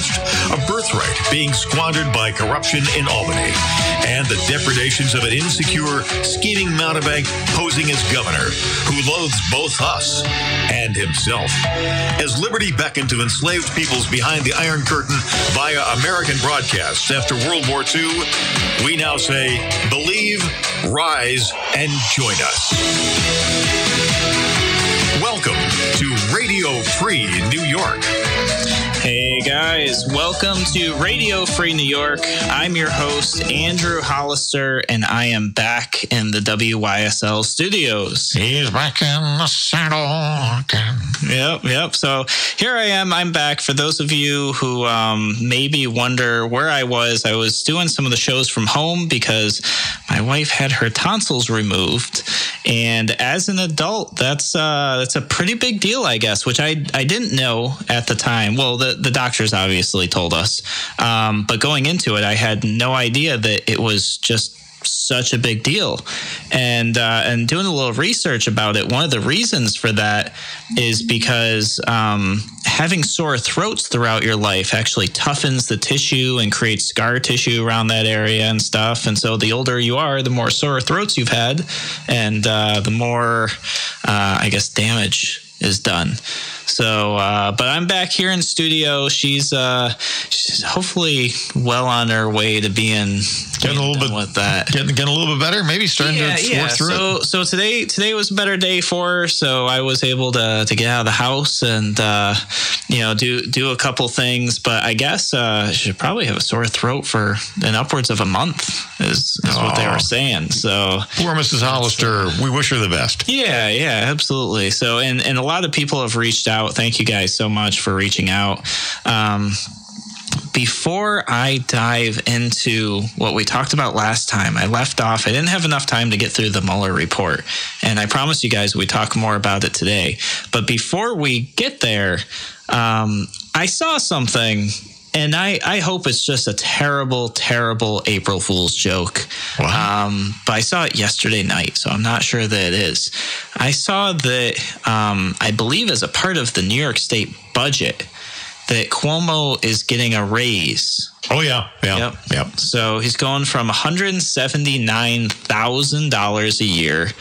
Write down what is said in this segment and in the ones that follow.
past, a birthright being squandered by corruption in Albany, and the depredations of an insecure, scheming mountebank posing as governor who loathes both us and himself. As liberty beckoned to enslaved peoples behind the Iron Curtain via American broadcasts after World War II, we now say, believe, rise, and join us. Welcome to Radio Free New York. Hey guys, welcome to Radio Free New York. I'm your host, Andrew Hollister, and I am back in the WYSL studios. He's back in the saddle again. Yep. So here I am. I'm back. For those of you who maybe wonder where I was doing some of the shows from home because my wife had her tonsils removed. And as an adult, that's a pretty big deal, I guess, which I didn't know at the time. Well, the doctors obviously told us. But going into it, I had no idea that it was just such a big deal. And doing a little research about it, one of the reasons for that is because having sore throats throughout your life actually toughens the tissue and creates scar tissue around that area and stuff. And so the older you are, the more sore throats you've had, and the more, I guess, damage is done. So, but I'm back here in studio. She's hopefully well on her way to being getting a little bit with that. Getting a little bit better. Maybe starting to work through it. So today was a better day for her. So I was able to get out of the house and do a couple things. But I guess she should probably have a sore throat for upwards of a month. Is what they were saying. So poor Mrs. Hollister. We wish her the best. Yeah, absolutely. So and a lot of people have reached out. Thank you guys so much for reaching out. Before I dive into what we talked about last time, I left off. I didn't have enough time to get through the Mueller report, and I promised you guys we'd talk more about it today. But before we get there, I saw something. And I hope it's just a terrible, terrible April Fool's joke. Wow. But I saw it yesterday night, so I'm not sure that it is. I saw that, I believe as a part of the New York State budget, that Cuomo is getting a raise. Oh, yeah. Yep. So he's going from $179,000 a year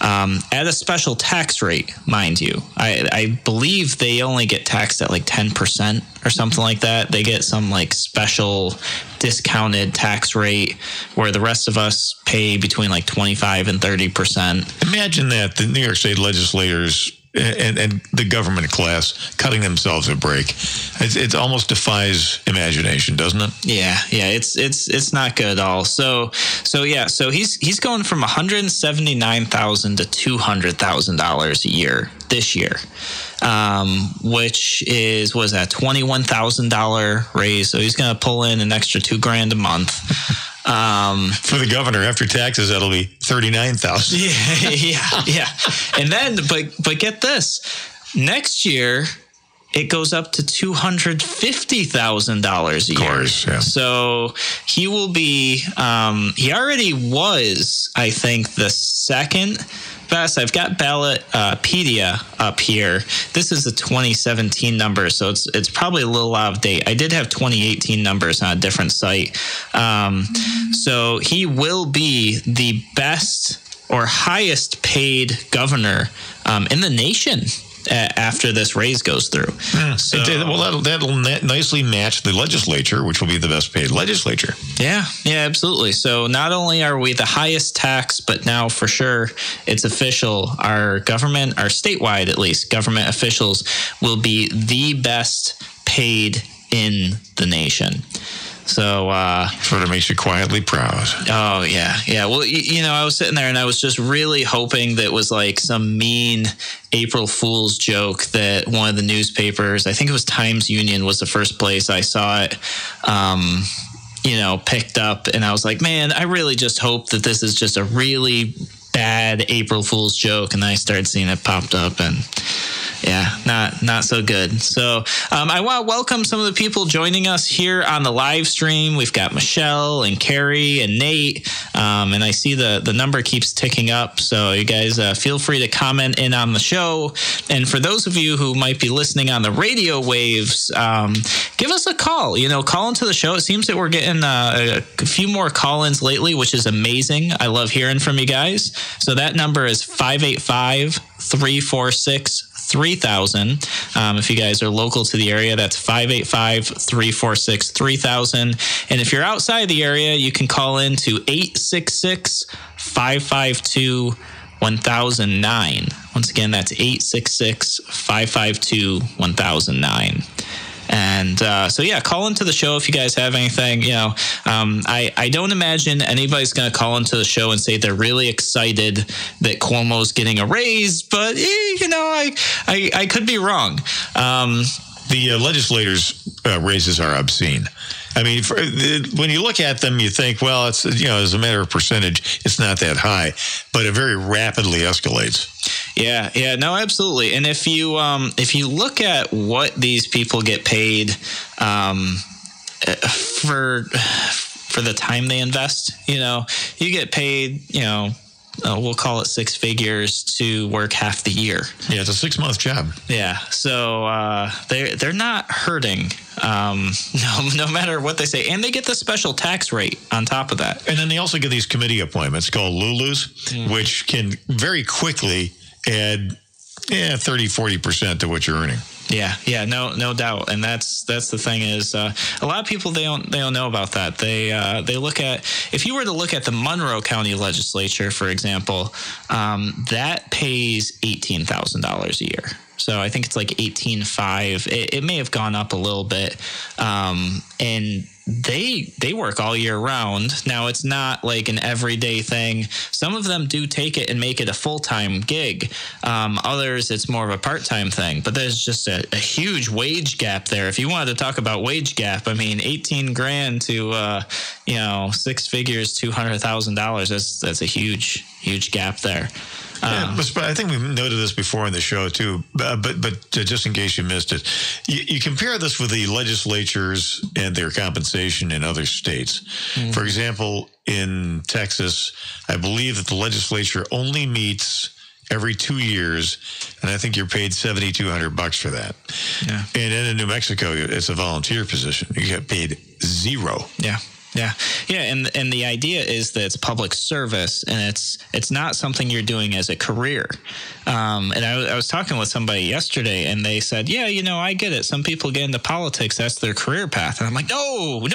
at a special tax rate, mind you. I believe they only get taxed at like 10% or something like that. They get some like special discounted tax rate where the rest of us pay between like 25 and 30%. Imagine that, the New York State legislators and the government class cutting themselves a break. It almost defies imagination, doesn't it? Yeah, it's not good at all. So he's going from $179,000 to $200,000 a year this year, which was that $21,000 raise. So he's going to pull in an extra $2,000 a month. For the governor, after taxes, that'll be $39,000. Yeah. And then, but get this, next year it goes up to $250,000 a year. Of course, yeah. So he will be. He already was, I think, the second best. I've got Ballotpedia up here. This is the 2017 number, so it's probably a little out of date. I did have 2018 numbers on a different site. So he will be the best or highest paid governor in the nation after this raise goes through. So, that'll nicely match the legislature, which will be the best paid legislature. Yeah, absolutely. So not only are we the highest tax, but now for sure it's official. Our government, our statewide at least, government officials will be the best paid in the nation. So sort of makes you quietly proud. Oh, yeah. Well, I was sitting there and I was just really hoping that it was like some mean April Fool's joke that one of the newspapers, I think it was Times Union, was the first place I saw it, picked up. And I was like, man, I really just hope that this is just a really bad April Fool's joke. And then I started seeing it popped up and not so good. So I want to welcome some of the people joining us here on the live stream. We've got Michelle and Carrie and Nate, and I see the number keeps ticking up. So you guys feel free to comment in on the show. And for those of you who might be listening on the radio waves, give us a call. Call into the show. It seems that we're getting a few more call-ins lately, which is amazing. I love hearing from you guys. So that number is 585-346-3000. If you guys are local to the area, that's 585-346-3000. And if you're outside the area, you can call in to 866-552-1009. Once again, that's 866-552-1009. And call into the show if you guys have anything. I don't imagine anybody's going to call into the show and say they're really excited that Cuomo's getting a raise, but I could be wrong. The legislators' raises are obscene. I mean, when you look at them, you think, well, it's as a matter of percentage, it's not that high, but it very rapidly escalates. Yeah, no, absolutely. And if you look at what these people get paid for the time they invest, you get paid, we'll call it six figures to work half the year. Yeah, it's a 6-month job. Yeah, so they're not hurting, no matter what they say, and they get the special tax rate on top of that. And then they also get these committee appointments called Lulus, which can very quickly add 30-40% to what you're earning. Yeah, no doubt, and that's the thing is a lot of people they don't know about that. They look at, if you were to look at the Monroe County Legislature, for example, that pays $18,000 a year. So I think it's like 18.5. It may have gone up a little bit, and they work all year round. Now it's not like an everyday thing. Some of them do take it and make it a full-time gig. Others, it's more of a part-time thing. But there's just a huge wage gap there. If you wanted to talk about wage gap, I mean, $18,000 to 6 figures, $200,000. That's a huge gap there. But I think we've noted this before in the show too. But just in case you missed it, you compare this with the legislatures and their compensation in other states. For example, in Texas, I believe that the legislature only meets every 2 years, and I think you're paid $7,200 for that. Yeah. And then in New Mexico, it's a volunteer position. You get paid zero. Yeah, and the idea is that it's public service, and it's not something you're doing as a career. And I was talking with somebody yesterday, and they said, I get it. Some people get into politics, that's their career path. And I'm like, no,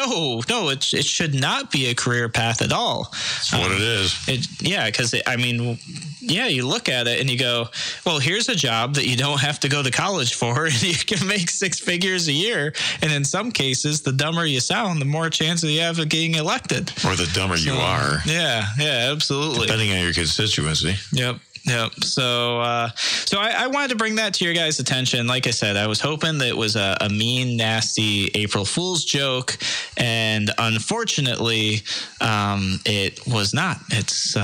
it should not be a career path at all. That's what it is. Because you look at it and you go, well, here's a job that you don't have to go to college for, and you can make 6 figures a year. And in some cases, the dumber you sound, the more chances you have of getting elected. Or the dumber you are. Yeah, absolutely. Depending on your constituency. Yep. So I wanted to bring that to your guys' attention. Like I said, I was hoping that it was a mean, nasty April Fool's joke, and unfortunately, it was not. It's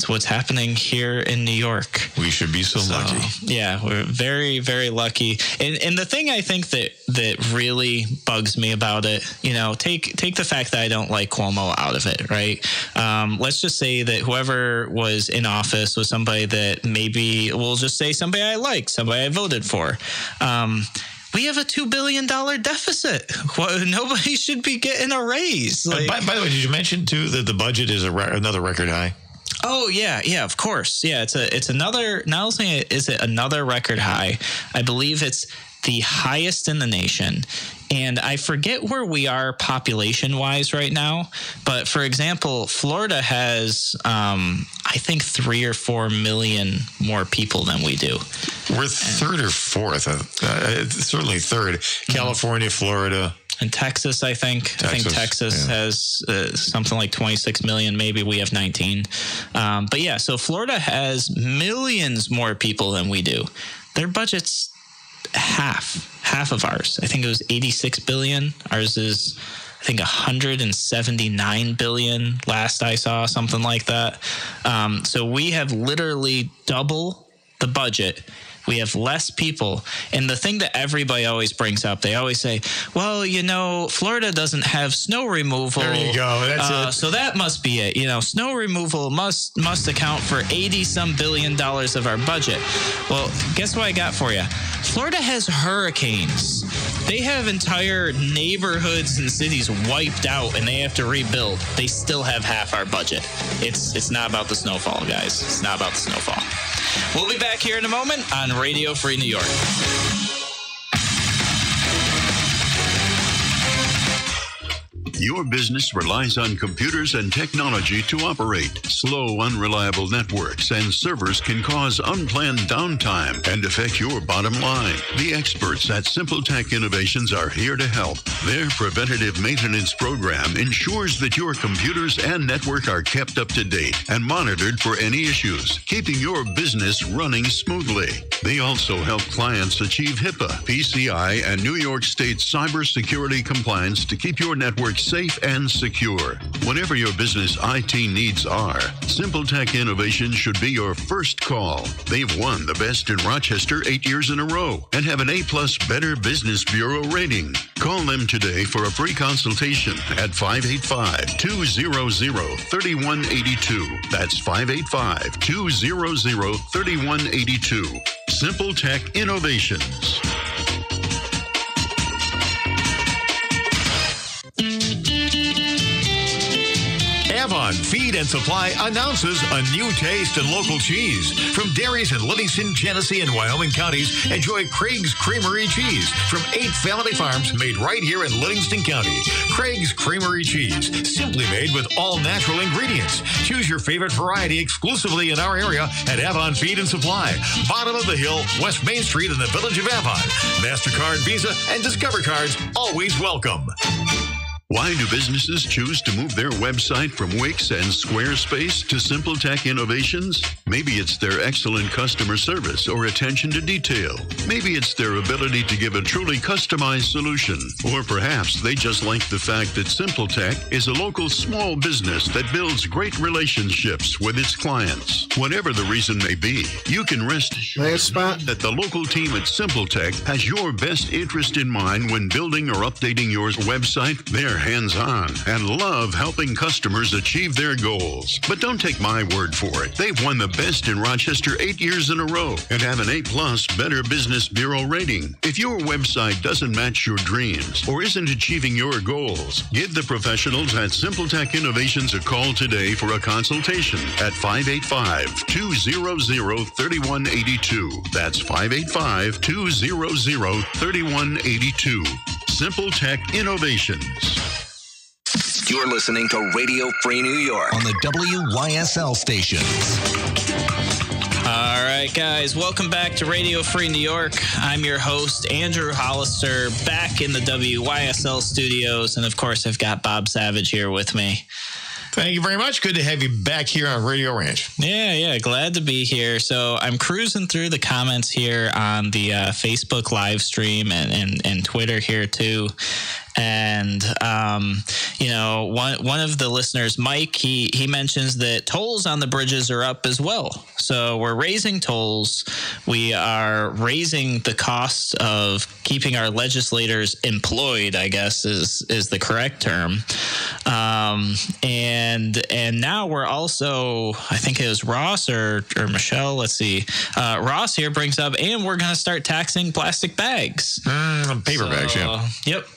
what's happening here in New York. We should be so lucky. Yeah, we're very, very lucky. And the thing I think that really bugs me about it, take the fact that I don't like Cuomo out of it, right? Let's just say that whoever was in office was somebody that maybe we'll just say somebody I liked, somebody I voted for. We have a $2 billion deficit. Nobody should be getting a raise. By the way, did you mention too that the budget is another record high? Oh yeah, of course. Yeah, it's another. Not only is it another record high, I believe it's the highest in the nation. And I forget where we are population-wise right now, but for example, Florida has, I think, 3 or 4 million more people than we do. We're third or fourth, certainly third. California, Florida. And Texas, I think Texas has something like 26 million. Maybe we have 19. But yeah, so Florida has millions more people than we do. Their budget's half of ours. I think it was 86 billion. Ours is, I think, 179 billion last I saw, something like that. So we have literally double the budget We have less people. And the thing that everybody always brings up, they always say, well, Florida doesn't have snow removal. There you go. That's it. So that must be it. Snow removal must account for $80-some billion of our budget. Well, guess what I got for you? Florida has hurricanes. They have entire neighborhoods and cities wiped out, and they have to rebuild. They still have half our budget. It's not about the snowfall, guys. It's not about the snowfall. We'll be back here in a moment on Radio Free New York. Your business relies on computers and technology to operate. Slow, unreliable networks and servers can cause unplanned downtime and affect your bottom line. The experts at Simple Tech Innovations are here to help. Their preventative maintenance program ensures that your computers and network are kept up to date and monitored for any issues, keeping your business running smoothly. They also help clients achieve HIPAA, PCI, and New York State cybersecurity compliance to keep your network safe and secure. Whatever your business IT needs are, Simple Tech Innovations should be your first call. They've won the Best in Rochester 8 years in a row and have an A+ Better Business Bureau rating. Call them today for a free consultation at 585-200-3182. That's 585-200-3182. Simple Tech Innovations. Avon Feed and Supply announces a new taste in local cheese. From dairies in Livingston, Genesee, and Wyoming counties, enjoy Craig's Creamery Cheese from 8 family farms made right here in Livingston County. Craig's Creamery Cheese, simply made with all natural ingredients. Choose your favorite variety exclusively in our area at Avon Feed and Supply. Bottom of the hill, West Main Street in the village of Avon. MasterCard, Visa, and Discover cards always welcome. Why do businesses choose to move their website from Wix and Squarespace to Simple Tech Innovations? Maybe it's their excellent customer service or attention to detail. Maybe it's their ability to give a truly customized solution. Or perhaps they just like the fact that Simple Tech is a local small business that builds great relationships with its clients. Whatever the reason may be, you can rest assured that the local team at Simple Tech has your best interest in mind when building or updating your website. They're hands-on and love helping customers achieve their goals. But don't take my word for it. They've won the Best in Rochester 8 years in a row and have an A+ Better Business Bureau rating. If your website doesn't match your dreams or isn't achieving your goals, give the professionals at Simple Tech Innovations a call today for a consultation at 585-200-3182. That's 585-200-3182. Simple Tech Innovations. You're listening to Radio Free New York on the WYSL station. All right, guys, welcome back to Radio Free New York. I'm your host, Andrew Hollister, back in the WYSL studios. And, of course, I've got Bob Savage here with me. Thank you very much. Good to have you back here on Radio Ranch. Yeah, glad to be here. So I'm cruising through the comments here on the Facebook live stream and Twitter here too. And, one of the listeners, Mike, he mentions that tolls on the bridges are up as well. So we're raising tolls. We are raising the cost of keeping our legislators employed, I guess is the correct term. And now we're also, I think it was Ross or Michelle, let's see. Ross here brings up, and we're going to start taxing plastic bags. Paper bags, yeah.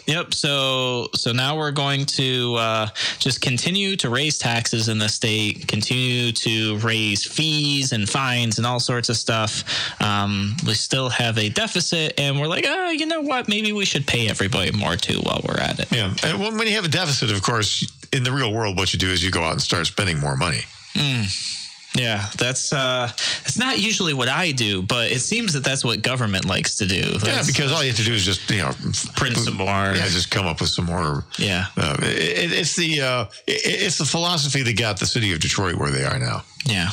Yep. So now we're going to just continue to raise taxes in the state, continue to raise fees and fines and all sorts of stuff. We still have a deficit, and we're like, you know what? Maybe we should pay everybody more too while we're at it. Yeah, and when you have a deficit, of course, in the real world, what you do is you go out and start spending more money. Yeah, that's not usually what I do, but it seems that that's what government likes to do. Because all you have to do is just print some more. Yeah, just come up with some more. Yeah, it's the philosophy that got the city of Detroit where they are now. Yeah,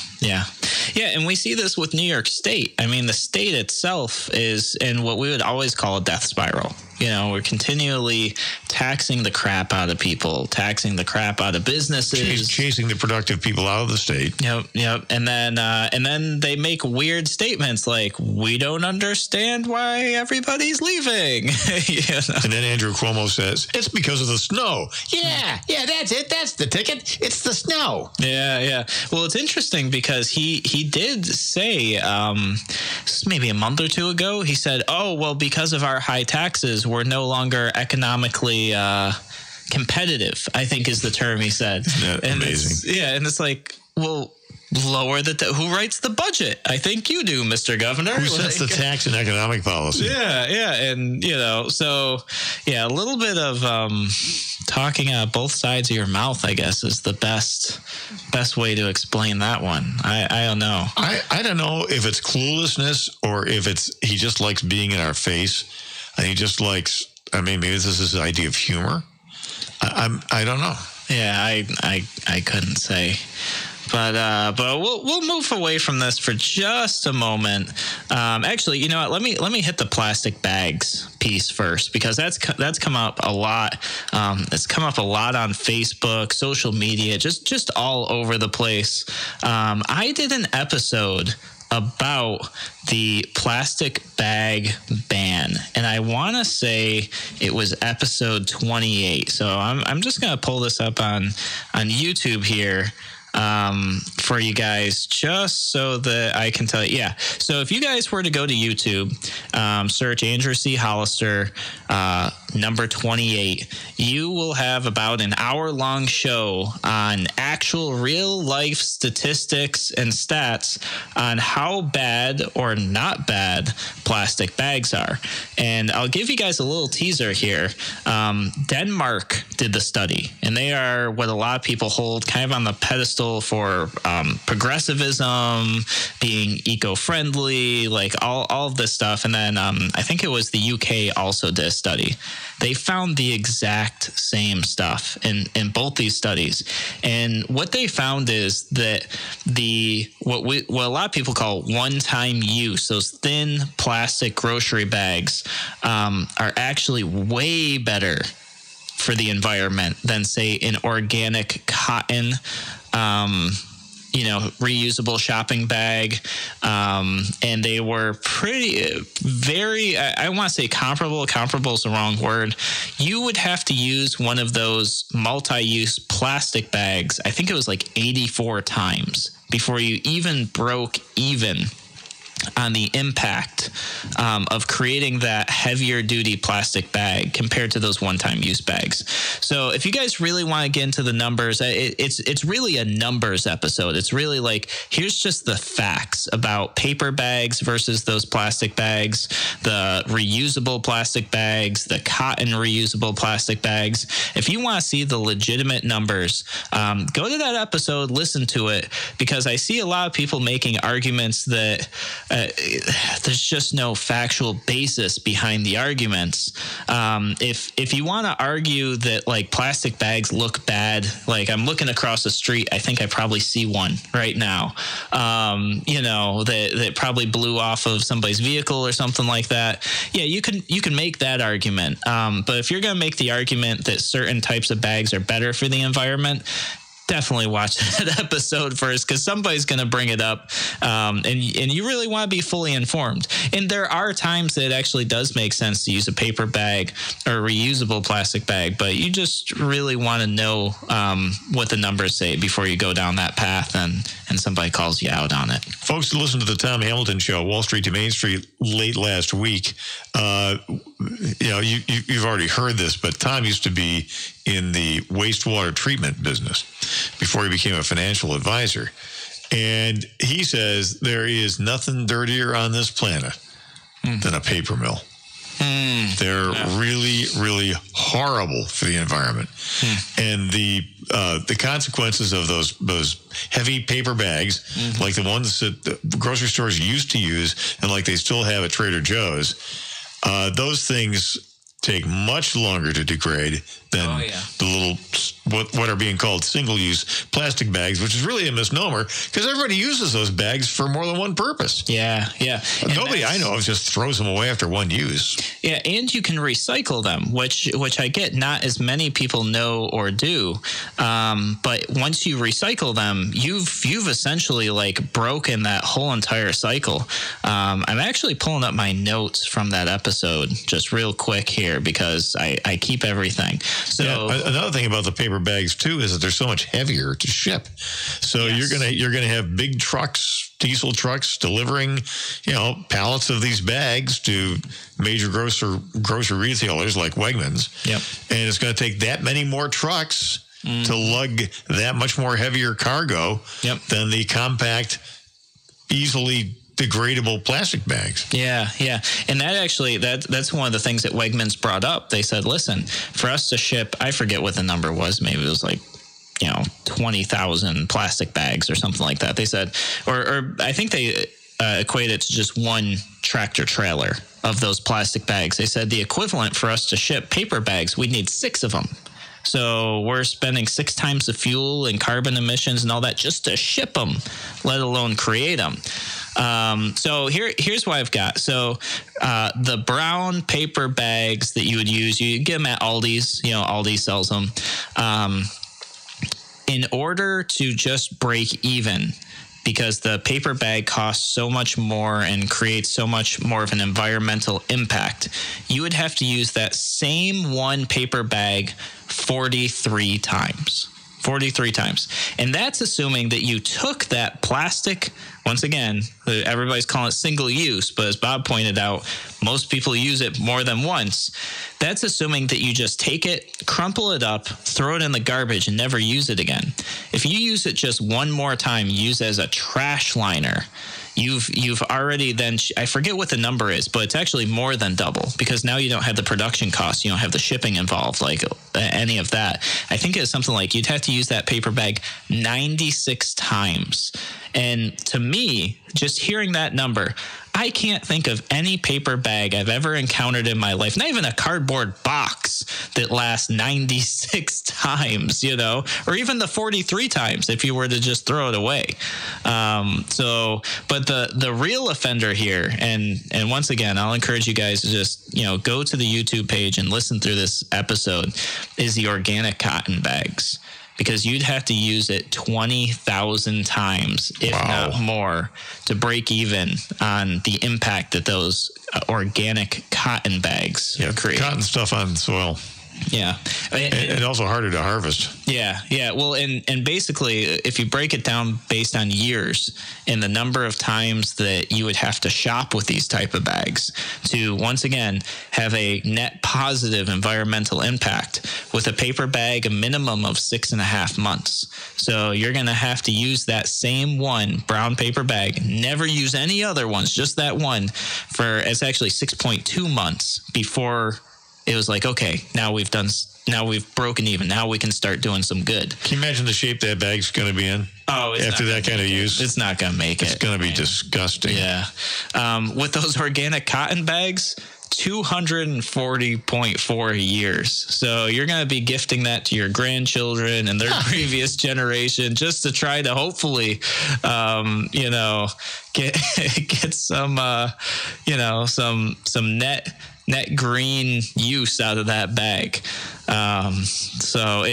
and we see this with New York State. I mean, the state itself is in what we would always call a death spiral. We're continually taxing the crap out of people, taxing the crap out of businesses, chasing the productive people out of the state. Yep. And then they make weird statements like, "We don't understand why everybody's leaving." And then Andrew Cuomo says, "It's because of the snow." Yeah, that's it. That's the ticket. It's the snow. Yeah. Well, it's interesting because he did say maybe a month or two ago, he said, "Oh, well, because of our high taxes, we're no longer economically competitive," I think is the term he said. Isn't that amazing? And it's like, well, lower who writes the budget? I think you do, Mr. Governor. Who sets the tax and economic policy? Yeah. And, so, a little bit of talking out both sides of your mouth, I guess, is the best way to explain that one. I don't know. I don't know if it's cluelessness or if he just likes being in our face. And he just likes, maybe this is his idea of humor. I don't know. Yeah, I couldn't say. But we'll move away from this for just a moment. Actually, you know what? Let me hit the plastic bags piece first, because that's come up a lot. It's come up a lot on Facebook, social media, just all over the place. I did an episode about the plastic bag ban, and I want to say it was episode 28. So I'm just gonna pull this up on YouTube here for you guys, just so that I can tell you. Yeah. So if you guys were to go to YouTube, search Andrew C. Hollister, number 28, you will have about an hour-long show on actual real-life statistics and stats on how bad or not bad plastic bags are. And I'll give you guys a little teaser here. Denmark did the study, and they are what a lot of people hold kind of on the pedestal for progressivism, being eco-friendly, like all of this stuff. And then I think it was the UK also did a study. They found the exact same stuff in both these studies. And what they found is that what a lot of people call one-time use, those thin plastic grocery bags, are actually way better for the environment than, say, an organic cotton reusable shopping bag. And they were very, I want to say comparable. Comparable is the wrong word. You would have to use one of those multi-use plastic bags, I think it was like 84 times before you even broke even on the impact of creating that heavier duty plastic bag compared to those one-time use bags. So if you guys really want to get into the numbers, it's really a numbers episode. It's really like, here's just the facts about paper bags versus those plastic bags, the reusable plastic bags, the cotton reusable plastic bags. If you want to see the legitimate numbers, go to that episode, listen to it, because I see a lot of people making arguments that there's just no factual basis behind the arguments. If you want to argue that like plastic bags look bad, like I'm looking across the street, I think I probably see one right now. That probably blew off of somebody's vehicle or something like that. Yeah, you can make that argument. But if you're going to make the argument that certain types of bags are better for the environment, definitely watch that episode first, because somebody's going to bring it up, and you really want to be fully informed. And there are times that it actually does make sense to use a paper bag or a reusable plastic bag, but you just really want to know what the numbers say before you go down that path and somebody calls you out on it. Folks, listen to the Tom Hamilton Show, Wall Street to Main Street, late last week. You've already heard this, but Tom used to be in the wastewater treatment business before he became a financial advisor. And he says there is nothing dirtier on this planet than a paper mill. They're really, really horrible for the environment. And the consequences of those heavy paper bags, like the ones that the grocery stores used to use and like they still have at Trader Joe's, those things take much longer to degrade than the little, what are being called single-use plastic bags, which is really a misnomer because everybody uses those bags for more than one purpose. Yeah. Nobody I know of just throws them away after one use. Yeah, and you can recycle them, which I get not as many people know or do. But once you recycle them, you've essentially like broken that whole entire cycle. I'm actually pulling up my notes from that episode just real quick here because I keep everything. So another thing about the paper bags too is that they're so much heavier to ship. So you're gonna have big trucks, diesel trucks delivering, pallets of these bags to major grocery retailers like Wegmans. Yep. And it's going to take that many more trucks to lug that much more heavier cargo than the compact, easily degradable plastic bags. Yeah. And that actually, that's one of the things that Wegmans brought up. They said, listen, for us to ship, I forget what the number was. Maybe it was like, 20,000 plastic bags or something like that. They said, or I think they equate it to just one tractor trailer of those plastic bags. They said the equivalent for us to ship paper bags, we'd need 6 of them. So we're spending 6 times the fuel and carbon emissions and all that just to ship them, let alone create them. So here's what I've got. So the brown paper bags that you would use, you get them at Aldi's. Aldi sells them. In order to just break even, because the paper bag costs so much more and creates so much more of an environmental impact, you would have to use that same one paper bag 43 times. 43 times. And that's assuming that you took that plastic, once again, everybody's calling it single use, but as Bob pointed out, most people use it more than once. That's assuming that you just take it, crumple it up, throw it in the garbage, and never use it again. If you use it just one more time, use as a trash liner, you've already then, I forget what the number is, but it's actually more than double because now you don't have the production costs. You don't have the shipping involved, like any of that. I think it's something like you'd have to use that paper bag 96 times. And to me, just hearing that number, I can't think of any paper bag I've ever encountered in my life, not even a cardboard box that lasts 96 times, or even the 43 times if you were to just throw it away. But the real offender here, and once again, I'll encourage you guys to just, go to the YouTube page and listen through this episode, is the organic cotton bags. Because you'd have to use it 20,000 times, if not more, to break even on the impact that those organic cotton bags create. Cotton stuff on soil. Yeah. And also harder to harvest. Yeah. Well, and basically, if you break it down based on years and the number of times that you would have to shop with these type of bags to, once again, have a net positive environmental impact, with a paper bag, a minimum of 6.5 months. So you're going to have to use that same one brown paper bag, never use any other ones, just that one, it's actually 6.2 months before it was like, okay, now we've broken even. Now we can start doing some good. Can you imagine the shape that bag's going to be in? Oh, after that kind of use? It's not going to make it. It's going to be disgusting. Yeah. With those organic cotton bags, 240.4 years. So you're going to be gifting that to your grandchildren and their previous generation just to try to hopefully, get some, some net green use out of that bag. So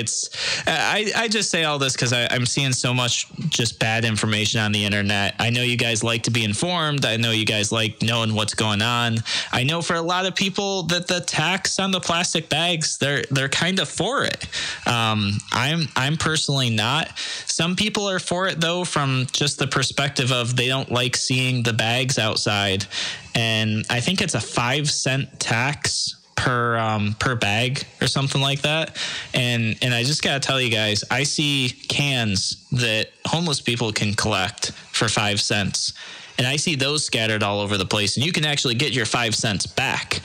I just say all this because I'm seeing so much just bad information on the internet. I know you guys like to be informed. I know you guys like knowing what's going on. I know for a lot of people that the tax on the plastic bags, they're kind of for it. I'm personally not. Some people are for it though, from just the perspective of they don't like seeing the bags outside. And I think it's a 5-cent tax per bag or something like that. And I just got to tell you guys, I see cans that homeless people can collect for 5 cents. And I see those scattered all over the place. And you can actually get your 5 cents back.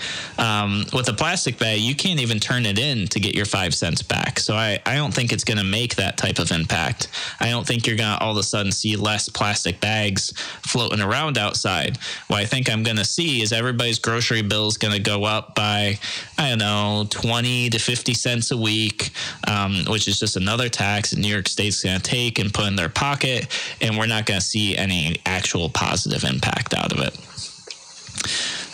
With a plastic bag, you can't even turn it in to get your 5 cents back. So I don't think it's going to make that type of impact. I don't think you're going to all of a sudden see less plastic bags floating around outside. What I think I'm going to see is everybody's grocery bill is going to go up by, 20 to 50 cents a week, which is just another tax that New York State's going to take and put in their pocket. And we're not going to see any actual positive impact out of it.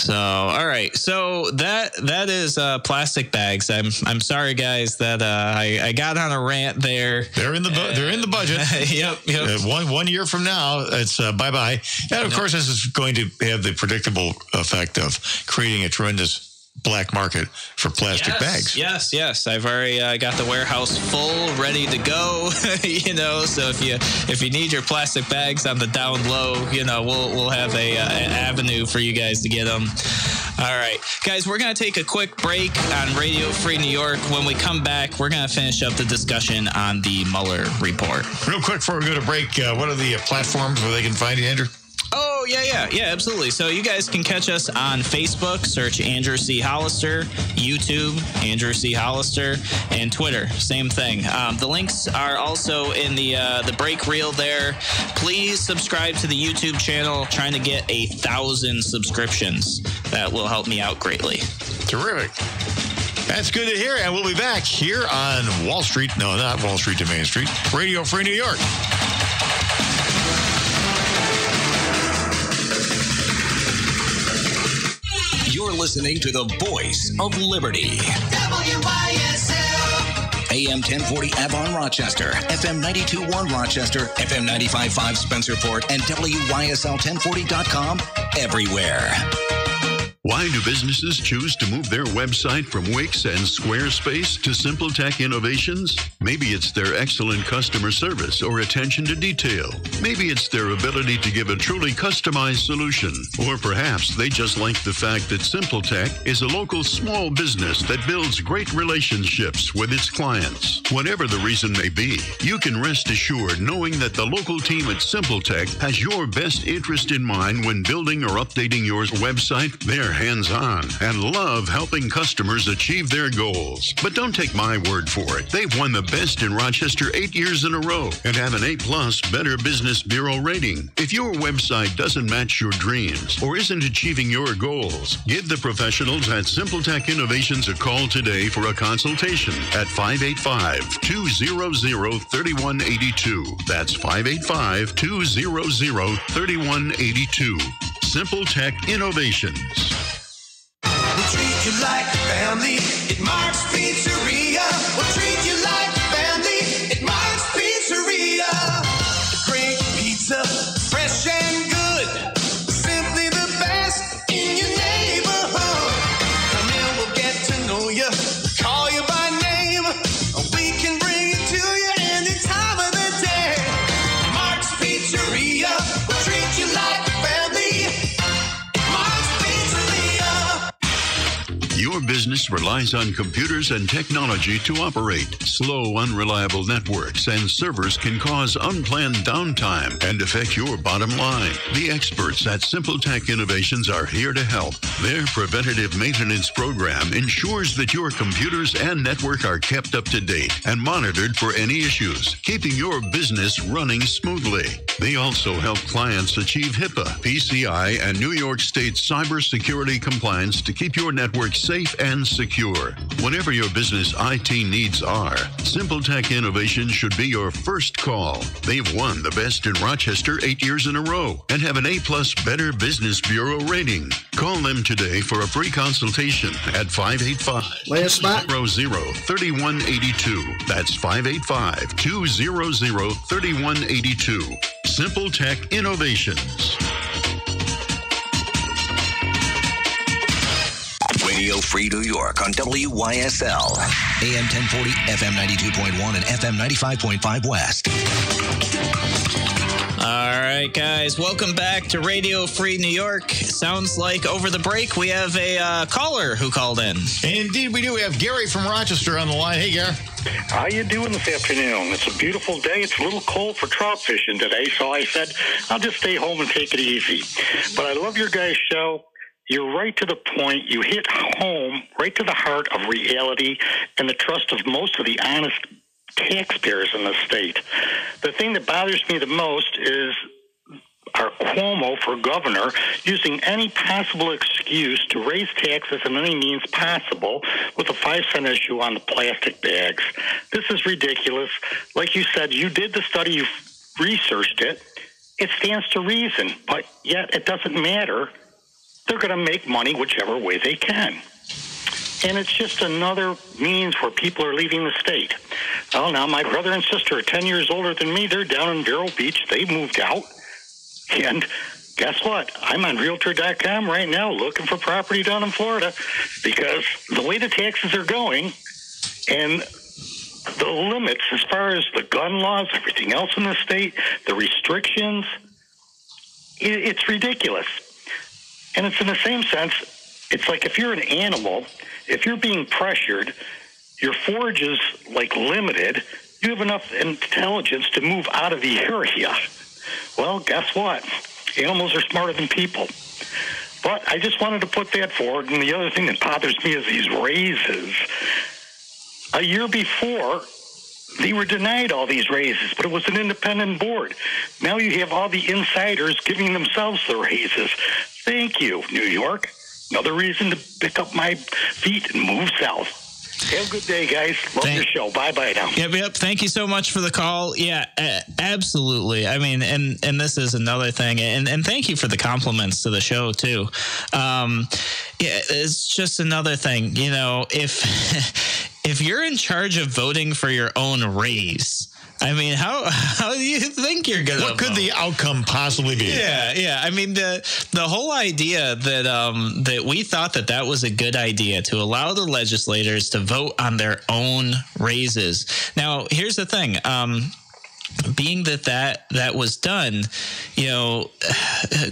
So, all right. So that is plastic bags. I'm sorry, guys, that I got on a rant there. They're in the budget. Yep. 1 year from now, it's bye-bye. And, of course, this is going to have the predictable effect of creating a tremendous black market for plastic bags. Yes. I've already got the warehouse full, ready to go. So if you need your plastic bags on the down low, we'll have an avenue for you guys to get them. All right, guys, we're going to take a quick break on Radio Free New York. When we come back, we're going to finish up the discussion on the Mueller report. Real quick before we go to break, what are the platforms where they can find you, Andrew? Oh, yeah, absolutely. So you guys can catch us on Facebook, search Andrew C. Hollister, YouTube, Andrew C. Hollister, and Twitter, same thing. The links are also in the break reel there. Please subscribe to the YouTube channel, trying to get 1,000 subscriptions. That will help me out greatly. Terrific. That's good to hear, and we'll be back here on Wall Street. No, not Wall Street to Main Street. Radio Free New York. You're listening to the voice of liberty. WYSL. AM 1040 Avon, Rochester, FM 92.1 Rochester, FM 95.5 Spencerport, and WYSL1040.com everywhere. Why do businesses choose to move their website from Wix and Squarespace to SimpleTech Innovations? Maybe it's their excellent customer service or attention to detail. Maybe it's their ability to give a truly customized solution. Or perhaps they just like the fact that SimpleTech is a local small business that builds great relationships with its clients. Whatever the reason may be, you can rest assured knowing that the local team at SimpleTech has your best interest in mind when building or updating your website. They're hands-on and love helping customers achieve their goals. But don't take my word for it. They've won the best in Rochester 8 years in a row and have an A+ Better Business Bureau rating. If your website doesn't match your dreams or isn't achieving your goals, give the professionals at SimpleTech Innovations a call today for a consultation at 585-200-3182. That's 585-200-3182. SimpleTech Innovations. We'll treat you like family at Mark's Pizzeria. We'll treat you like family at Mark's Pizzeria. Great pizza, fresh and good. Simply the best in your neighborhood. Come in, we'll get to know you. Call you by name. We can bring it to you any time of the day. Mark's Pizzeria. We'll treat you like family. Mark's Pizzeria. Your business relies on computers and technology to operate. Slow, unreliable networks and servers can cause unplanned downtime and affect your bottom line. The experts at SimpleTech Innovations are here to help. Their preventative maintenance program ensures that your computers and network are kept up to date and monitored for any issues, keeping your business running smoothly. They also help clients achieve HIPAA, PCI, and New York State cybersecurity compliance to keep your network safe and secure. Whatever your business IT needs are, SimpleTech Innovations should be your first call. They've won the best in Rochester 8 years in a row and have an A+ Better Business Bureau rating. Call them today for a free consultation at 585-200-3182. That's 585-200-3182. SimpleTech Innovations. Radio Free New York on WYSL. AM 1040, FM 92.1, and FM 95.5 West. All right, guys, welcome back to Radio Free New York. Sounds like over the break we have a caller who called in. Indeed, we do. We have Gary from Rochester on the line. Hey, Gary. How you doing this afternoon? It's a beautiful day. It's a little cold for trout fishing today, so I said I'll just stay home and take it easy. But I love your guys' show. You're right to the point. You hit home, right to the heart of reality and the trust of most of the honest taxpayers in the state. The thing that bothers me the most is our Cuomo for governor using any possible excuse to raise taxes in any means possible with a 5-cent issue on the plastic bags. This is ridiculous. Like you said, you did the study, you researched it. It stands to reason, but yet it doesn't matter. They're going to make money whichever way they can. And it's just another means where people are leaving the state. Well, now my brother and sister are 10 years older than me. They're down in Vero Beach. They moved out. And guess what? I'm on Realtor.com right now looking for property down in Florida because the way the taxes are going and the limits as far as the gun laws, everything else in the state, the restrictions, it's ridiculous. And it's in the same sense, it's like if you're an animal, if you're being pressured, your forage is like limited, you have enough intelligence to move out of the area. Well, guess what? Animals are smarter than people. But I just wanted to put that forward. And the other thing that bothers me is these raises. A year before, they were denied all these raises, but it was an independent board. Now you have all the insiders giving themselves the raises. Thank you, New York. Another reason to pick up my feet and move south. Have a good day, guys. Love your show. Bye-bye now. Yep. Thank you so much for the call. Yeah, absolutely. I mean, and this is another thing. And thank you for the compliments to the show, too. Yeah, it's just another thing. You know, if you're in charge of voting for your own raise, I mean, how do you think you're going to What could the outcome possibly be? Yeah. I mean, the whole idea that we thought that was a good idea to allow the legislators to vote on their own raises. Now, here's the thing. Being that was done, you know,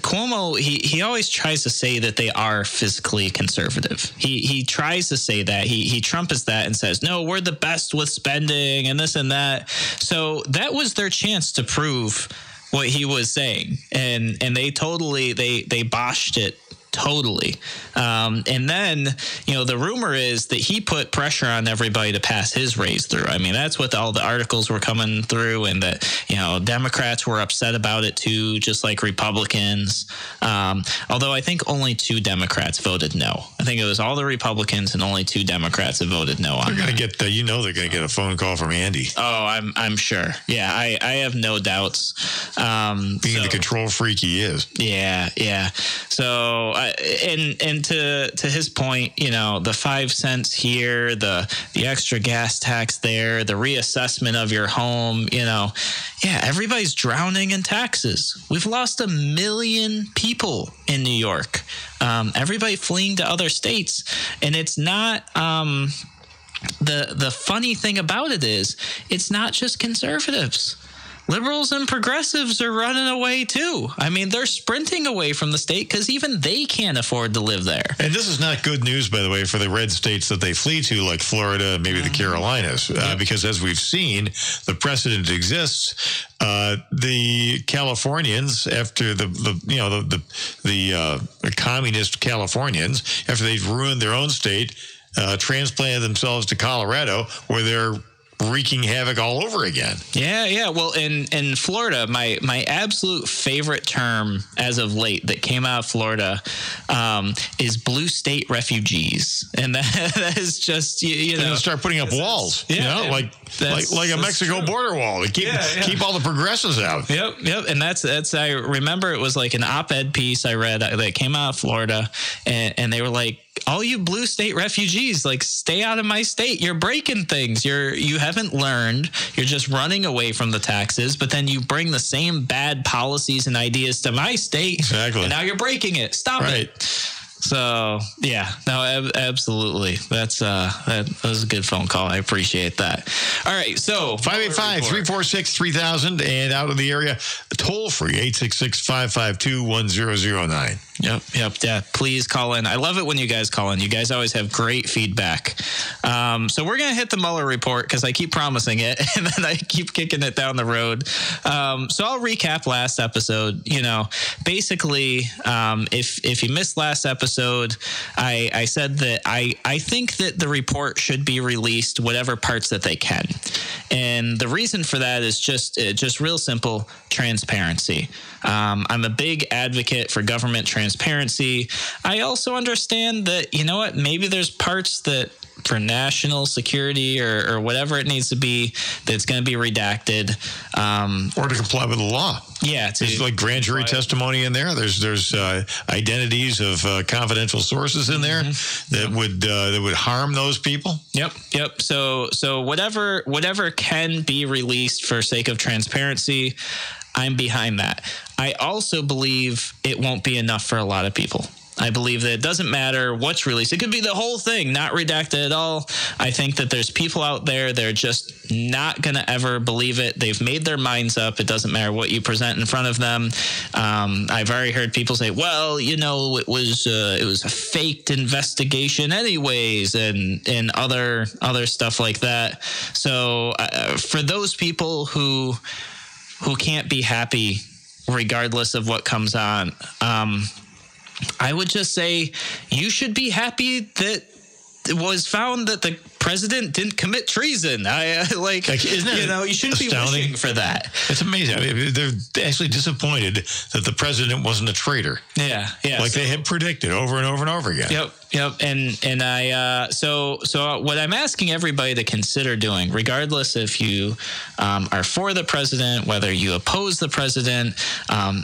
Cuomo, he always tries to say that they are fiscally conservative. He tries to say that. He trumpets that and says, no, we're the best with spending and this and that. So that was their chance to prove what he was saying. And they totally, they botched it. Totally. And then, you know, the rumor is that he put pressure on everybody to pass his raise through. I mean, that's what all the articles were coming through, and that, you know, Democrats were upset about it too, just like Republicans. Although I think only 2 Democrats voted no. I think it was all the Republicans and only 2 Democrats that voted no on They're going to get, they're going to get a phone call from Andy. Oh, I'm sure. Yeah, I have no doubts. Being the control freak he is. Yeah. So, and to his point, you know, the 5 cents here, the extra gas tax there, the reassessment of your home, you know, yeah, everybody's drowning in taxes. We've lost 1 million people in New York. Everybody fleeing to other states, and it's not. The funny thing about it is, it's not just conservatives. Liberals and progressives are running away too. I mean, they're sprinting away from the state because even they can't afford to live there. And this is not good news, by the way, for the red states that they flee to, like Florida, maybe the Carolinas, because as we've seen, the precedent exists. The Californians, after the communist Californians, after they've ruined their own state, transplanted themselves to Colorado, where they're wreaking havoc all over again. Yeah. Well, in Florida, my absolute favorite term as of late that came out of Florida is blue state refugees, and that is just you know, start putting up walls. Yeah, you know, like a Mexico border wall to keep all the progressives out. Yep. And that's I remember it was like an op-ed piece I read that came out of Florida, and they were like, all you blue state refugees, like, stay out of my state. You're breaking things. You haven't learned. You're just running away from the taxes, but then you bring the same bad policies and ideas to my state. Exactly. And now you're breaking it. Stop it. So, yeah, no, absolutely. That was a good phone call. I appreciate that. All right, so 585-346-3000 and out of the area, toll free 866-552-1009. Yep. Yeah, please call in. I love it when you guys call in. You guys always have great feedback. So we're going to hit the Mueller report because I keep promising it and then I keep kicking it down the road. So I'll recap last episode. Basically, if you missed last episode, I said that I think that the report should be released, whatever parts that they can. And the reason for that is just real simple: transparency. I'm a big advocate for government transparency. I also understand that, maybe there's parts that for national security or whatever it needs to be that's going to be redacted. Or to comply with the law. Yeah. There's like grand jury testimony in there. There's identities of confidential sources in there that would harm those people. Yep. So whatever can be released for sake of transparency, I'm behind that. I also believe it won't be enough for a lot of people. I believe that it doesn't matter what's released. It could be the whole thing, not redacted at all. I think that there's people out there, they're just not going to ever believe it. They've made their minds up. It doesn't matter what you present in front of them. I've already heard people say, well, it was a faked investigation anyways, and other stuff like that. So for those people who can't be happy regardless of what comes on, I would just say you should be happy that it was found that the president didn't commit treason. Isn't that you shouldn't astounding? Be wishing for that. It's amazing. I mean, they're actually disappointed that the president wasn't a traitor. Yeah. They had predicted over and over and over again. Yep. And I so what I'm asking everybody to consider doing, regardless if you are for the president, whether you oppose the president,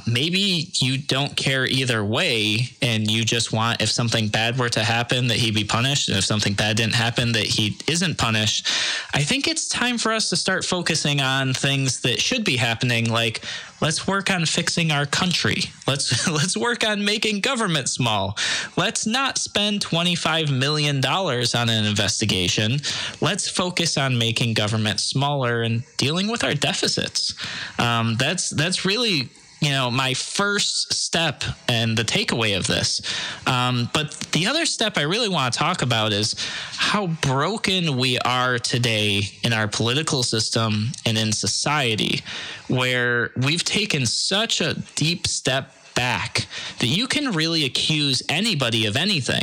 maybe you don't care either way, and you just want, if something bad were to happen, that he be punished, and if something bad didn't happen, that he isn't punished. I think it's time for us to start focusing on things that should be happening, like let's work on fixing our country. Let's work on making government small. Let's not spend $25 million on an investigation. Let's focus on making government smaller and dealing with our deficits. That's really my first step and the takeaway of this. But the other step I really want to talk about is how broken we are today in our political system and in society, where we've taken such a deep step back that you can really accuse anybody of anything.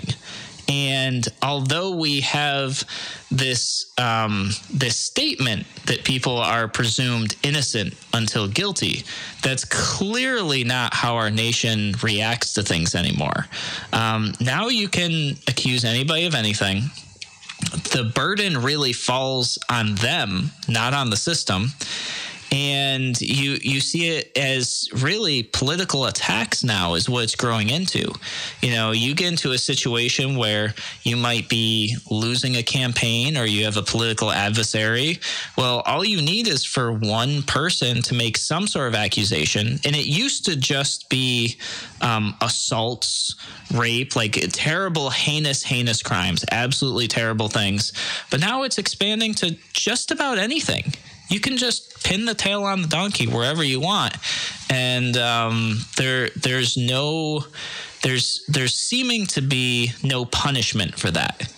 And although we have this statement that people are presumed innocent until guilty, that's clearly not how our nation reacts to things anymore. Now you can accuse anybody of anything. The burden really falls on them, not on the system. And you see it as really political attacks now is what it's growing into. You get into a situation where you might be losing a campaign or you have a political adversary. Well, all you need is for one person to make some sort of accusation. And it used to just be assaults, rape, like terrible, heinous crimes, absolutely terrible things. But now it's expanding to just about anything. You can just pin the tail on the donkey wherever you want, and there's seeming to be no punishment for that,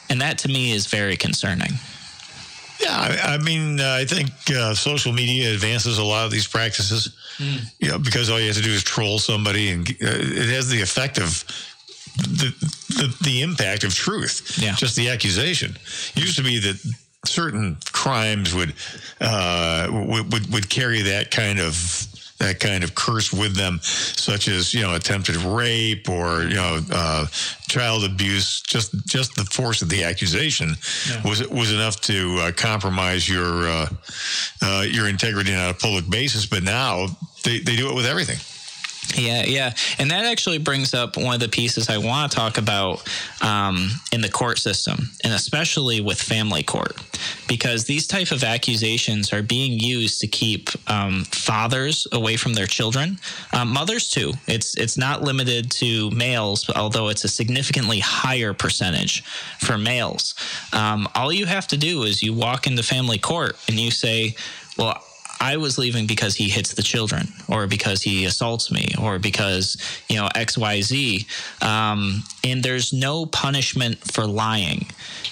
and that to me is very concerning. Yeah, I think social media advances a lot of these practices, because all you have to do is troll somebody, and it has the effect of the impact of truth. Yeah, just the accusation. It used to be that certain crimes would carry that kind of curse with them, such as attempted rape or child abuse. Just the force of the accusation was enough to compromise your integrity on a public basis. But now they do it with everything. Yeah. And that actually brings up one of the pieces I want to talk about in the court system, and especially with family court, because these type of accusations are being used to keep fathers away from their children, mothers too. It's not limited to males, although it's a significantly higher percentage for males. All you have to do is you walk into family court and you say, well, I was leaving because he hits the children, or because he assaults me, or because, XYZ. And there's no punishment for lying.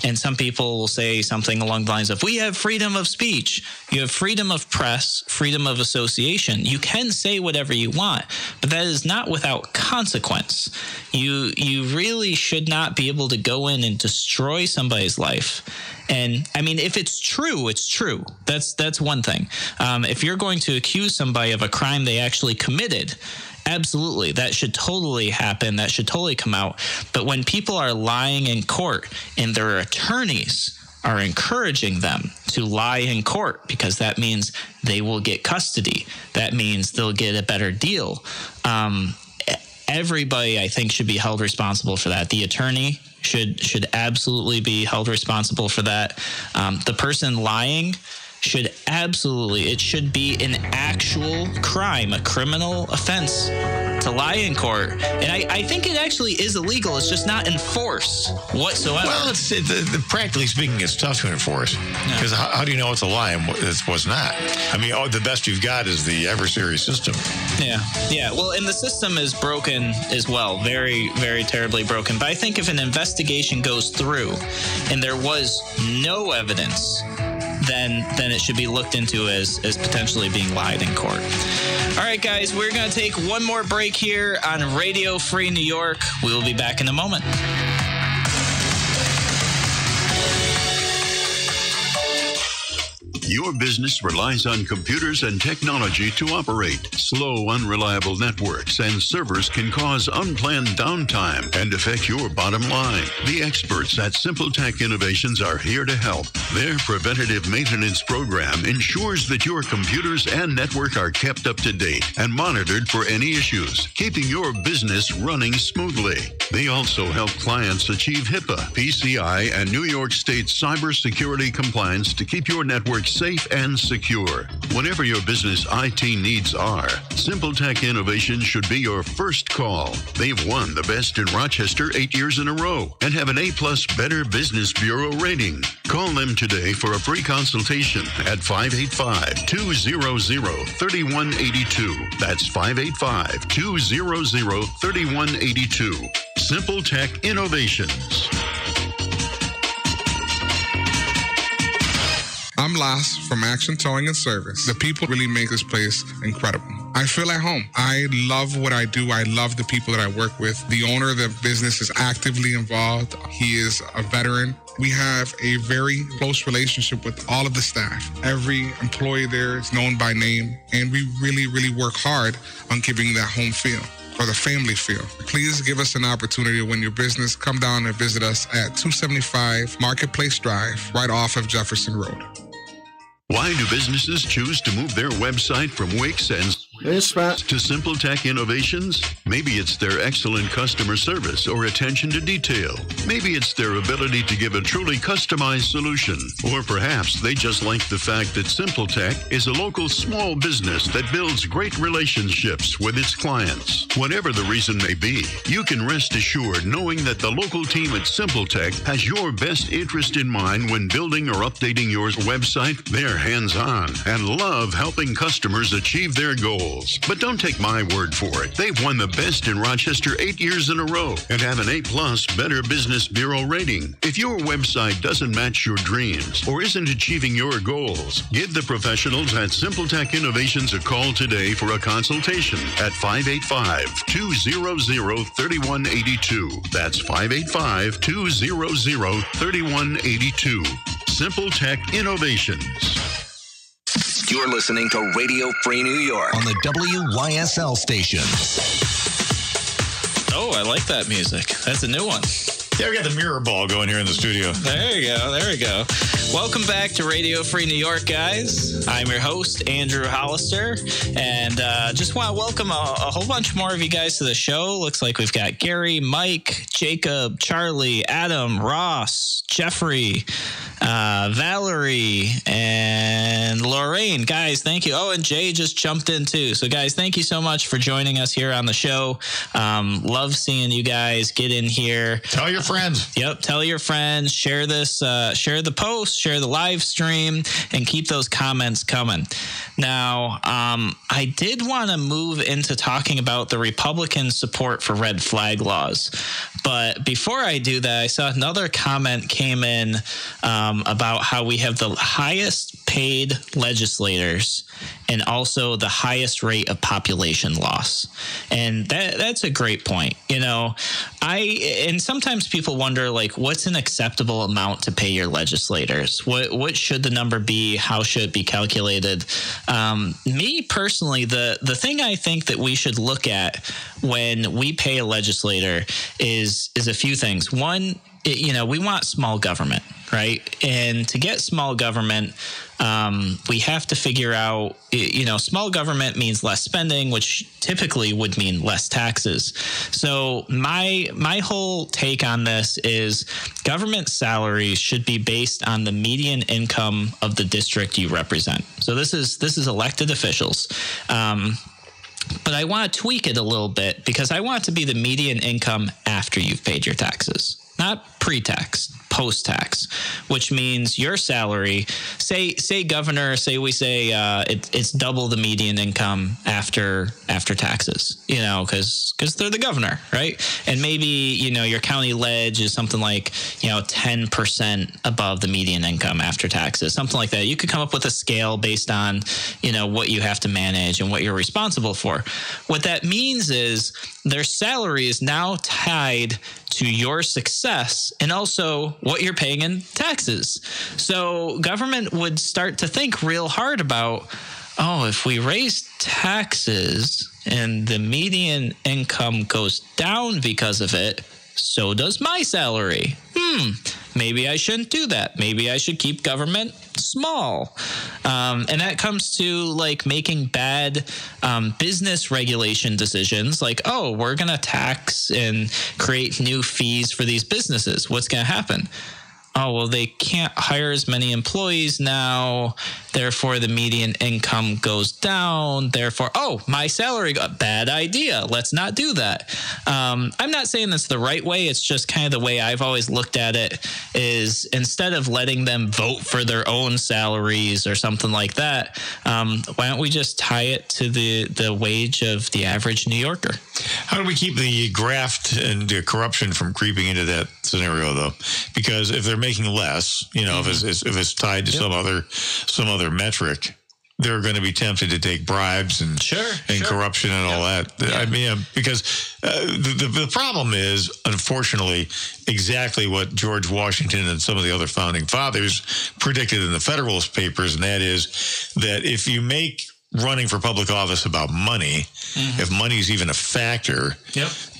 And some people will say something along the lines of, we have freedom of speech. You have freedom of press, freedom of association. You can say whatever you want, but that is not without consequence. You really should not be able to go in and destroy somebody's life. And I mean, if it's true, it's true. That's one thing. If you're going to accuse somebody of a crime they actually committed, absolutely, that should totally happen. That should totally come out. But when people are lying in court and their attorneys are encouraging them to lie in court because that means they will get custody, that means they'll get a better deal. Everybody, I think, should be held responsible for that. The attorney should absolutely be held responsible for that. The person lying should absolutely, it should be an actual crime, a criminal offense to lie in court. And I think it actually is illegal. It's just not enforced whatsoever. Well, practically speaking, it's tough to enforce, because how do you know it's a lie and what's not? I mean, the best you've got is the adversary system. Yeah. Well, and the system is broken as well, very, very terribly broken. But I think if an investigation goes through and there was no evidence, then it should be looked into as potentially being lied in court. All right, guys, we're going to take one more break here on Radio Free New York. We will be back in a moment. Your business relies on computers and technology to operate. Slow, unreliable networks and servers can cause unplanned downtime and affect your bottom line. The experts at Simple Tech Innovations are here to help. Their preventative maintenance program ensures that your computers and network are kept up to date and monitored for any issues, keeping your business running smoothly. They also help clients achieve HIPAA, PCI, and New York State cybersecurity compliance to keep your network safe and secure. Whatever your business IT needs are, Simple Tech Innovations should be your first call. They've won the Best in Rochester 8 years in a row and have an A+ Better Business Bureau rating. Call them today for a free consultation at 585-200-3182. That's 585-200-3182. Simple Tech Innovations. I'm Las from Action Towing and Service. The people really make this place incredible. I feel at home. I love what I do. I love the people that I work with. The owner of the business is actively involved. He is a veteran. We have a very close relationship with all of the staff. Every employee there is known by name, and we really, really work hard on giving that home feel, or the family feel. Please give us an opportunity when your business. Come down and visit us at 275 Marketplace Drive, right off of Jefferson Road. Why do businesses choose to move their website from Wix and to Simple Tech Innovations? Maybe it's their excellent customer service or attention to detail. Maybe it's their ability to give a truly customized solution. Or perhaps they just like the fact that Simple Tech is a local small business that builds great relationships with its clients. Whatever the reason may be, you can rest assured knowing that the local team at Simple Tech has your best interest in mind when building or updating your website. They're hands-on and love helping customers achieve their goals. But don't take my word for it. They've won the Best in Rochester 8 years in a row and have an A+ Better Business Bureau rating. If your website doesn't match your dreams or isn't achieving your goals, give the professionals at Simple Tech Innovations a call today for a consultation at 585-200-3182. That's 585-200-3182. Simple Tech Innovations. You're listening to Radio Free New York on the WYSL station. Oh, I like that music. That's a new one. Yeah, we got the mirror ball going here in the studio. There you go. There we go. Welcome back to Radio Free New York, guys. I'm your host, Andrew Hollister, and just want to welcome a whole bunch more of you guys to the show. Looks like we've got Gary, Mike, Jacob, Charlie, Adam, Ross, Jeffrey, Valerie, and Lorraine. Guys, thank you. Oh, and Jay just jumped in too. So, guys, thank you so much for joining us here on the show. Love seeing you guys get in here. Tell your friends. Yep, tell your friends. Share this. Share the post. Share the live stream, and keep those comments coming. Now, I did want to move into talking about the Republican support for red flag laws. But before I do that, I saw another comment came in about how we have the highest paid legislators and also the highest rate of population loss. And that's a great point. You know, and sometimes people wonder, like, what's an acceptable amount to pay your legislators? What should the number be? How should it be calculated? Me personally, the thing I think that we should look at when we pay a legislator is a few things. One, we want small government, right? And to get small government, we have to figure out, small government means less spending, which typically would mean less taxes. So my whole take on this is government salaries should be based on the median income of the district you represent. So this is elected officials. But I want to tweak it a little bit because I want it to be the median income after you've paid your taxes, not pre-tax, post-tax, which means your salary, say governor, it's double the median income after taxes, because they're the governor, right? And maybe, your county ledge is something like, 10% above the median income after taxes, something like that. You could come up with a scale based on, what you have to manage and what you're responsible for. What that means is their salary is now tied to your success and also what you're paying in taxes. So government would start to think real hard about, if we raise taxes and the median income goes down because of it, so does my salary. Maybe I shouldn't do that. Maybe I should keep government small. And that comes to like making bad business regulation decisions like, we're going to tax and create new fees for these businesses. What's going to happen? They can't hire as many employees now. Therefore, the median income goes down. Therefore, my salary got bad idea. Let's not do that. I'm not saying that's the right way. It's just kind of the way I've always looked at it is instead of letting them vote for their own salaries or something like that, why don't we just tie it to the wage of the average New Yorker? How do we keep the graft and the corruption from creeping into that scenario, though? Because if they're making less, if it's tied to some other metric, they're going to be tempted to take bribes and corruption and all that. I mean, because the problem is, unfortunately, exactly what George Washington and some of the other founding fathers predicted in the Federalist Papers, and that is that if you make running for public office about money, if money is even a factor,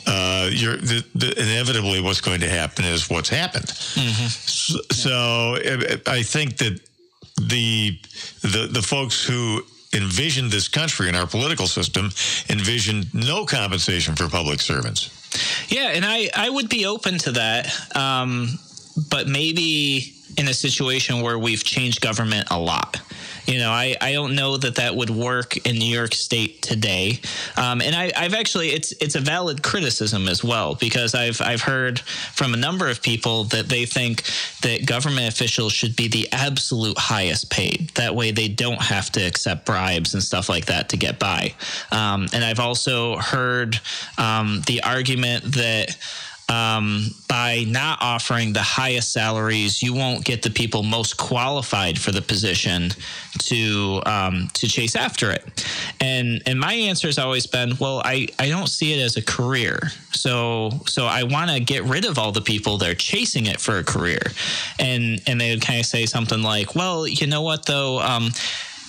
inevitably what's going to happen is what's happened. So I think that the folks who envisioned this country and our political system envisioned no compensation for public servants. Yeah, and I would be open to that, but maybe in a situation where we've changed government a lot. I don't know that would work in New York State today. And I've actually, it's a valid criticism as well, because I've heard from a number of people that they think that government officials should be the absolute highest paid. That way they don't have to accept bribes and stuff like that to get by. And I've also heard the argument that by not offering the highest salaries, you won't get the people most qualified for the position to chase after it. And my answer has always been, well, I don't see it as a career. So I want to get rid of all the people that are chasing it for a career. And they would kind of say something like, well, you know what, though,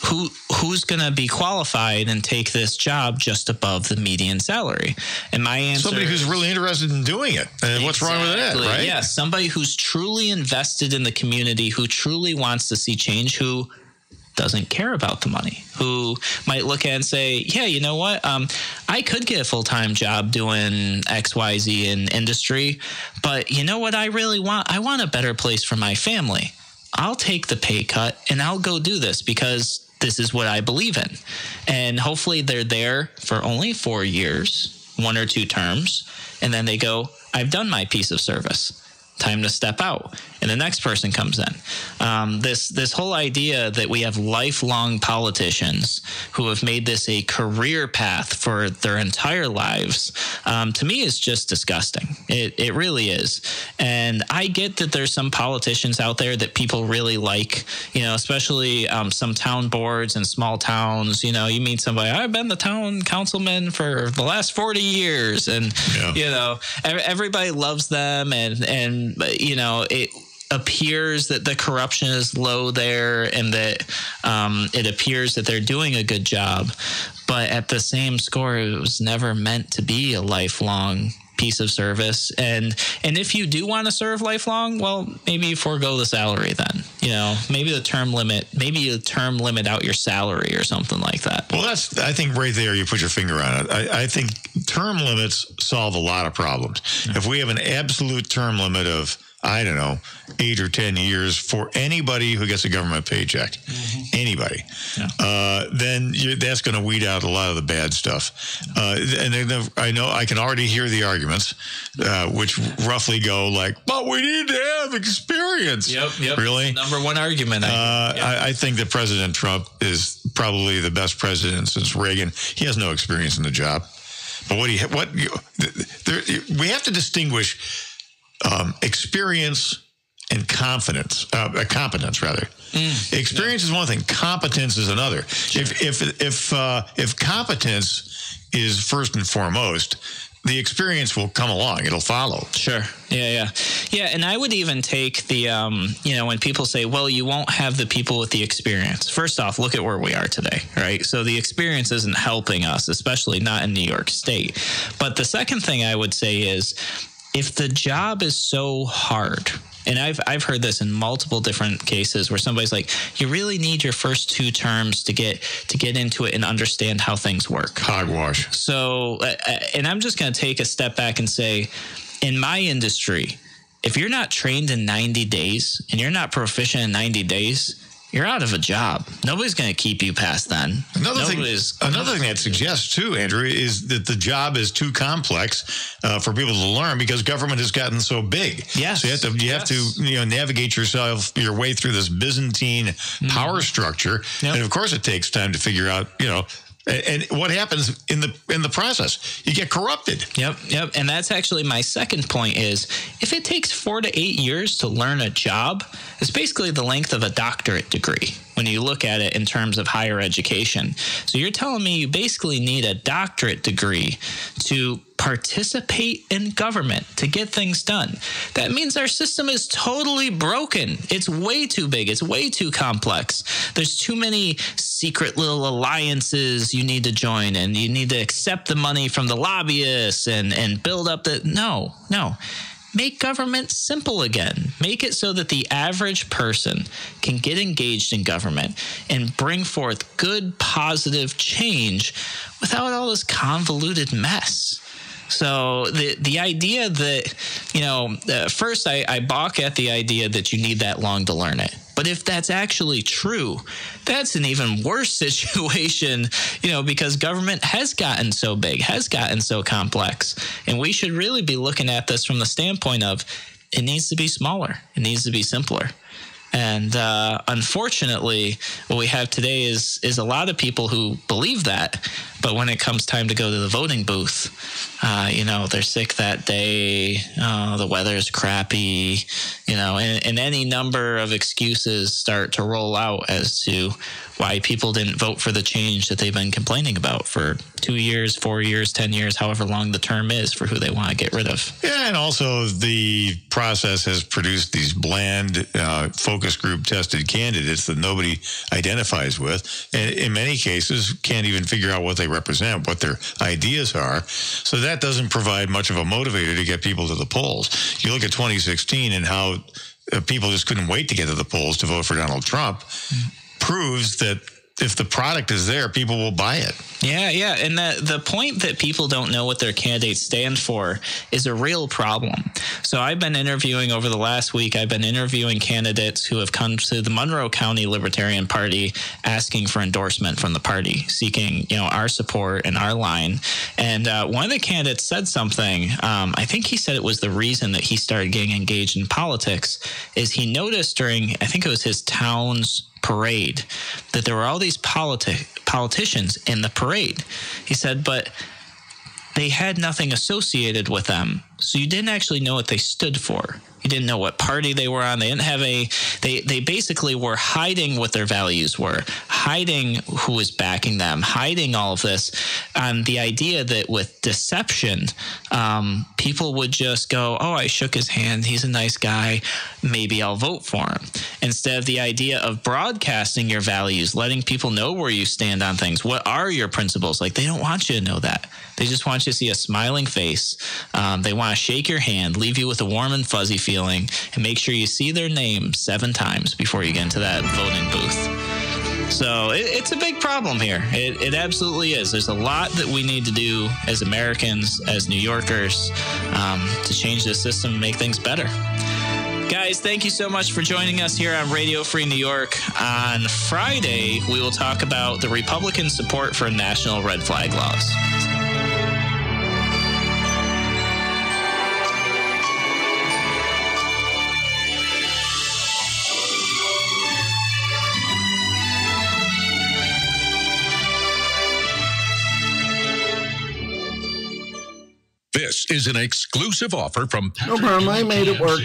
who's going to be qualified and take this job just above the median salary? And my answer, somebody who's really interested in doing it. And what's wrong with that, right? Yeah, somebody who's truly invested in the community, who truly wants to see change, who doesn't care about the money, who might look at it and say, yeah, you know what? I could get a full-time job doing XYZ in industry, but you know what I really want? I want a better place for my family. I'll take the pay cut and I'll go do this because this is what I believe in. And hopefully they're there for only 4 years, 1 or 2 terms, and then they go, I've done my piece of service. Time to step out. And the next person comes in. This whole idea that we have lifelong politicians who have made this a career path for their entire lives, to me is just disgusting. It really is. And I get that there's some politicians out there that people really like, especially some town boards in small towns. You meet somebody, I've been the town councilman for the last 40 years. And, everybody loves them. And it appears that the corruption is low there and that it appears that they're doing a good job. But at the same score, it was never meant to be a lifelong piece of service. And if you do want to serve lifelong, well, maybe you forego the salary then. Maybe you term limit out your salary or something like that. Well, I think right there you put your finger on it. I think term limits solve a lot of problems. If we have an absolute term limit of, 8 or 10 years for anybody who gets a government paycheck, anybody, then that's going to weed out a lot of the bad stuff. And then I can already hear the arguments, which roughly go like, but we need to have experience. Yep. Really? Number one argument. I think that President Trump is probably the best president since Reagan. He has no experience in the job. But we have to distinguish experience and competence rather. Experience is one thing, competence is another. Sure. If competence is first and foremost, the experience will come along. It'll follow. Sure. Yeah. And I would even take the, when people say, well, you won't have the people with the experience. First off, look at where we are today, right? So the experience isn't helping us, especially not in New York State. But the second thing I would say is, if the job is so hard, and I've heard this in multiple different cases where somebody's like, you really need your first 2 terms to get into it and understand how things work. Hogwash. So, and I'm just going to take a step back and say, in my industry, if you're not trained in 90 days and you're not proficient in 90 days, you're out of a job. Nobody's going to keep you past then. Another thing that suggests too, Andrew, is that the job is too complex for people to learn because government has gotten so big. Yes. So you have to navigate your way through this Byzantine power structure, and of course it takes time to figure out And what happens in the process? You get corrupted. Yep. And that's actually my second point is if it takes 4 to 8 years to learn a job, it's basically the length of a doctorate degree when you look at it in terms of higher education. So you're telling me you basically need a doctorate degree to participate in government, to get things done. That means our system is totally broken. It's way too big. It's way too complex. There's too many secret little alliances you need to join, and you need to accept the money from the lobbyists and build up the... No. Make government simple again. Make it so that the average person can get engaged in government and bring forth good, positive change without all this convoluted mess. So the idea that, first I balk at the idea that you need that long to learn it. But if that's actually true, that's an even worse situation, because government has gotten so big, has gotten so complex. And we should really be looking at this from the standpoint of it needs to be smaller. It needs to be simpler. And unfortunately, what we have today is a lot of people who believe that, but when it comes time to go to the voting booth, they're sick that day, the weather's crappy, and any number of excuses start to roll out as to why people didn't vote for the change that they've been complaining about for 2 years, 4 years, 10 years, however long the term is for who they want to get rid of. Yeah, and also the process has produced these bland, focused focus group tested candidates that nobody identifies with, and in many cases can't even figure out what they represent, what their ideas are. So that doesn't provide much of a motivator to get people to the polls. You look at 2016 and how people just couldn't wait to get to the polls to vote for Donald Trump, proves that if the product is there, people will buy it. Yeah. And the point that people don't know what their candidates stand for is a real problem. So I've been interviewing over the last week, I've been interviewing candidates who have come to the Monroe County Libertarian Party asking for endorsement from the party, seeking, our support and our line. And one of the candidates said something, I think he said it was the reason that he started getting engaged in politics, is he noticed during, I think it was his town's parade, that there were all these politicians in the parade. He said, but they had nothing associated with them, so you didn't actually know what they stood for. You didn't know what party they were on. They didn't have they basically were hiding what their values were, hiding who was backing them, hiding all of this on the idea that with deception, people would just go, oh, I shook his hand, he's a nice guy, maybe I'll vote for him. Instead of the idea of broadcasting your values, letting people know where you stand on things. What are your principles? Like, they don't want you to know that. They just want you to see a smiling face. They want to shake your hand, leave you with a warm and fuzzy feeling, and make sure you see their name 7 times before you get into that voting booth. So it's a big problem here. It absolutely is. There's a lot that we need to do as Americans, as New Yorkers, to change this system and make things better. Guys, thank you so much for joining us here on Radio Free New York. On Friday, we will talk about the Republican support for national red flag laws. This is an exclusive offer from No problem, I made it work.